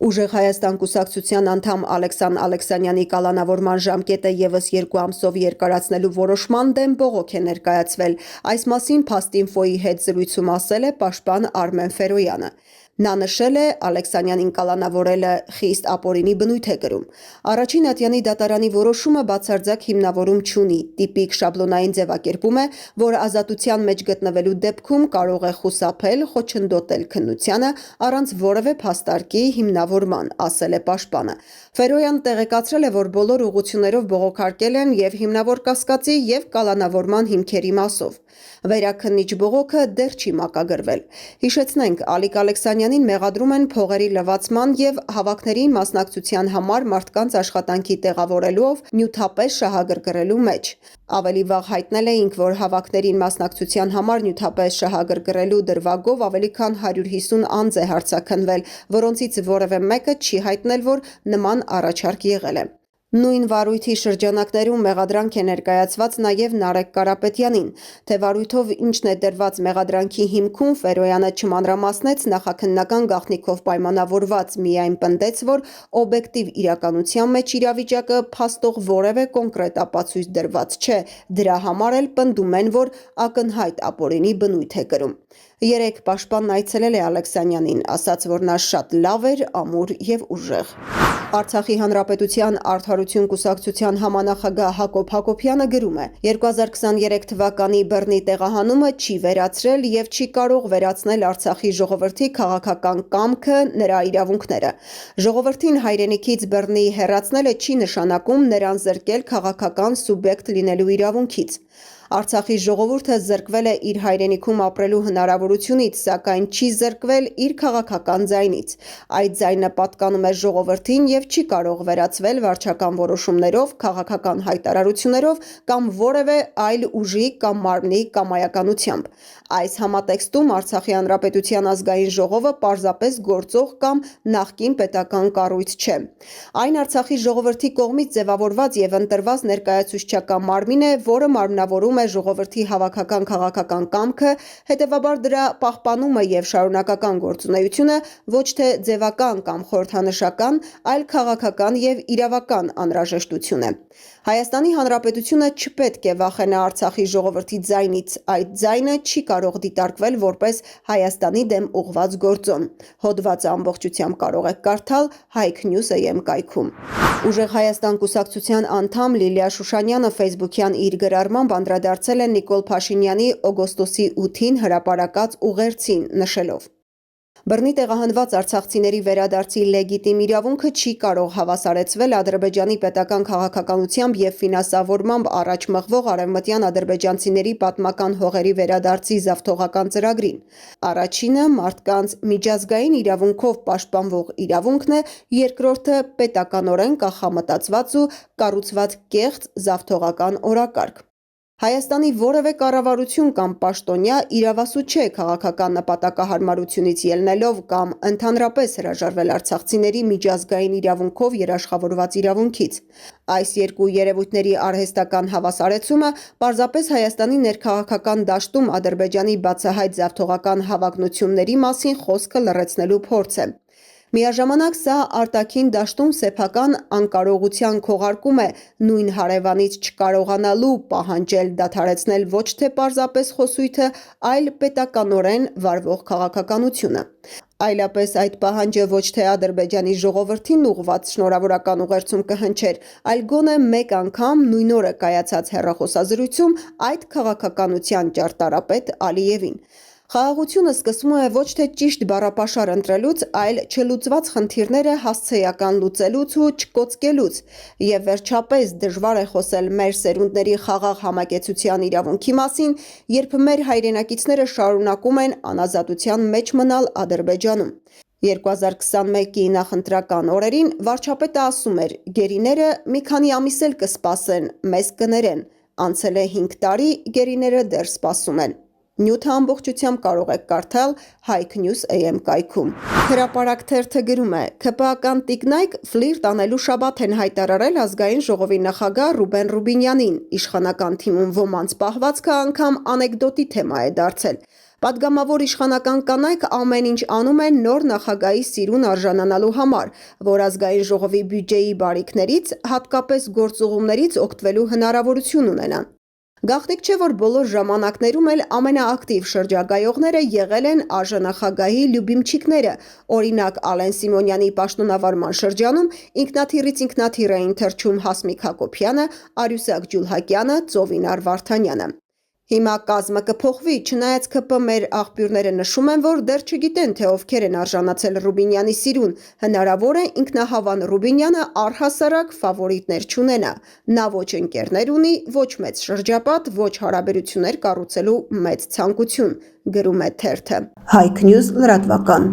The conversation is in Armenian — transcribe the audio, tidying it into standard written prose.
Ուժեղ Հայաստան կուսակցության անդամ Ալեքսան Ալեքսանյանի կալանավորման ժամկետը ևս 2 ամսով երկարացնելու որոշման դեմ բողոք է ներկայացվել։ Այս մասին Փաստ-Ինֆոյի հետ զրույցում ասել է պաշտպան Արմեն Ֆերոյանը։ Նա նշել է, Ալեքսանյանին կալանավորելը խիստ ապօրինի բնույթ է կրում։ Առաջին ատյանի դատարանի որոշումը բացարձակ հիմնավորում չունի, տիպիկ շաբլոնային ձևակերպում է, որ ազատության մեջ գտնվելու դեպքում կարող է խուսափել, խոչընդոտել քննությանը առանց որևէ փաստարկի հիմնավորման, ասել է պաշտպանը։ Ֆերոյան տեղեկացրել է, որ բոլոր ուղղություններով բողոքարկել են և հիմնավոր կասկածի և կալանավորման հիմքերի մասով։ Վերաքննիչ բողոքը դեռ չի մակագրվել։ Հիշեցնենք, Ալիկ Ալեքսանյանին մեղադրում են փողերի լվացման և հավաքներին մասնակցության համար մարդկանց աշխատանքի տեղավորելով նյութապես շահագրգռելու մեջ։ Ավելի վաղ հայտնել էինք, որ հավաքներին մասնակցության համար նյութապես շահագրգռելու դրվագով ավելի քան 150 անձ է հարձակվել, որոնցից որևէ մեկը չի հայտնել, որ նման առաջարկ եղել է։ Նույն վարույթի շրջանակներում մեղադրանք է ներկայացված նաև Նարեկ Կարապետյանին։ Թե վարույթով ինչն է դրված մեղադրանքի հիմքում, Ֆերոյանը չմանրամասնեց, նախաքննական գաղտնիքով պայմանավորված միայն պնդեց, որ օբյեկտիվ իրականության մեջ իրավիճակը փաստող որևէ կոնկրետ ապացույց դրված չէ, դրա համար էլ պնդում են, որ ակնհայտ ապօրինի բնույթ է կրում։ Երեկ պաշտպանն այցելել է Ալեքսանյանին, ասաց, որ նա շատ լավ էր, ամուր և ուժեղ։ Արցախի հանրապետության Արդարություն կուսակցության համանախագահ Հակոբ Հակոբյանը գրում է. 2023 թվականի բռնի տեղահանումը չի վերացրել և չի կարող վերացնել Արցախի ժողովրդի քաղաքական կամքը, նրա իրավունքները։ Ժողովրդին հայրենիքից բռնի հեռացնելը չի նշանակում նրան զրկել քաղաքական սուբյեկտ լինելու իրավունքից։ Արցախի ժողովուրդը զրկվել է իր հայրենիքում ապրելու հնարավորությունից, սակայն չի զրկվել իր քաղաքական ձայնից։ Այդ ձայնը պատկանում է ժողովրդին և չի կարող վերացվել վարչական որոշումներով, քաղաքական հայտարարություններով կամ որևէ այլ ուժի կամ մարմնի կամայականությամբ։ Այս համատեքստում Արցախի հանրապետության ազգային ժողովը պարզապես գործող կամ նախկին պետական կառույց չէ։ Այն Արցախի ժողովրդի կողմից ձևավորված և ընտրված ներկայացուցչական մարմին է, որը մարմնավորում է ժողովրդի հավաքական քաղաքական կամքը, հետևաբար դրա պահպանումը և շարունակական գործունեությունը ոչ թե ձևական կամ խորհրդանշական, այլ քաղաքական և իրավական անհրաժեշտություն է։ Հայաստանի Հանրապետությունը չպետք է վախենա Արցախի ժողովրդի ձայնից, այդ ձայնը չի կարող դիտարկվել որպես Հայաստանի դեմ ուղղված գործոն։ Հոդվածը ամբողջությամբ կարող եք կարդալ HikeNews.am կայքում։ Ուժեղ Հայաստան կուսակցության անդամ Լիլիա Շուշանյանը ֆեյսբուքյան իր գրառմամբ անդրադարձել է Նիկոլ Փաշինյանի օգոստոսի 8-ին հրապարակած ուղերձին, նշելով. Բռնի տեղահանված արցախցիների վերադարձի լեգիտիմ իրավունքը չի կարող հավասարեցվել Ադրբեջանի պետական քաղաքականությամբ և ֆինանսավորմամբ առաջ մղվող արևմտյան ադրբեջանցիների պատմական հողերի վերադարձի զավթողական ծրագրին։ Առաջինը մարդկանց միջազգային իրավունքով պաշտպանվող իրավունքն է, երկրորդը պետականորեն կանխամտածված ու կառուցված կեղծ զավթողական օրակարգ։ Հայաստանի որևէ կառավարություն կամ պաշտոնյա իրավասու չէ քաղաքական նպատակահարմարությունից ելնելով կամ ընդհանրապես հրաժարվել արցախցիների միջազգային իրավունքով երաշխավորված իրավունքից։ Այս երկու երևույթների արհեստական հավասարեցումը պարզապես Հայաստանի ներքաղաքական դաշտում Ադրբեջանի բացահայտ զավթողական հավակնությունների մասին խոսքը լռեցնելու փորձ է։ Միաժամանակ սա արտաքին դաշտում սեփական անկարողության քողարկում է նույն հարևանից չկարողանալու պահանջել դադարեցնել ոչ թե պարզապես խոսույթը, այլ պետականորեն վարվող քաղաքականությունը։ Այլապես այդ պահանջը ոչ թե Ադրբեջանի ժողովրդին ուղղված շնորհավորական ուղերձում կհնչեր, այլ գոնե մեկ անգամ նույն օրը կայացած հեռախոսազրույցում այդ քաղաքականության ճարտարապետ Ալիևին։ Խաղաղությունը սկսվում է ոչ թե ճիշտ բառապաշար ընտրելուց, այլ չլուծված խնդիրները հասցեական լուծելուց ու չկոծկելուց։ Եվ վերջապես դժվար է խոսել մեր սերունդների խաղաղ համակեցության իրավունքի մասին, երբ մեր հայրենակիցները շարունակում են անազատության մեջ մնալ Ադրբեջանում։ 2021-ի նախընտրական օրերին վարչապետը ասում էր. «Գերիները մի քանի ամիս էլ կսպասեն, մեզ կներեն»։ Անցել է 5 տարի, գերիները դեռ սպասում են։ Նյութը ամբողջությամբ կարող եք կարդալ HikeNews.am կայքում։ Հրապարակ թերթը գրում է. ՔՊԱ-ական տիկնայք ֆլիրտ անելու շաբաթ են հայտարարել Ազգային ժողովի նախագահ Ռուբեն Ռուբինյանին։ Իշխանական թիմում ոմանց պահվածքը անգամ անեկդոտի թեմա է դարձել։ Պատգամավոր իշխանական կանայք ամեն ինչ անում են նոր նախագահի սիրուն արժանանալու համար, որ ազգային ժողովի բյուջեի բարիքներից, հատկապես գործուղումներից օգտվելու հնարավորություն ունենան։ Գաղտնիք չէ, որ բոլոր ժամանակներում էլ ամենաակտիվ շրջագայողները եղել են արժանախագահի լյուբիմչիկները, օրինակ Ալեն Սիմոնյանի պաշտոնավարման շրջանում ինքնաթիռից ինքնաթիռ էին թռչում Հասմիկ Հակոբյանը, Արյուսակ Ջուլհակյանը, Ծովինար Վարդանյանը։ Հիմա կազմը կփոխվի, չնայած ՔՊ մեր աղբյուրները նշում են, որ դեռ չգիտեն, թե ովքեր են արժանացել Ռուբինյանի սիրուն, հնարավոր է ինքնահավան Ռուբինյանը առհասարակ ֆավորիտներ չունենա, նա ոչ ընկերներ ունի, ոչ մեծ շրջապատ, ոչ հարաբերություններ կառուցելու մեծ ցանկություն, գրում է թերթը։ Հայք Նյուզ լրատվական։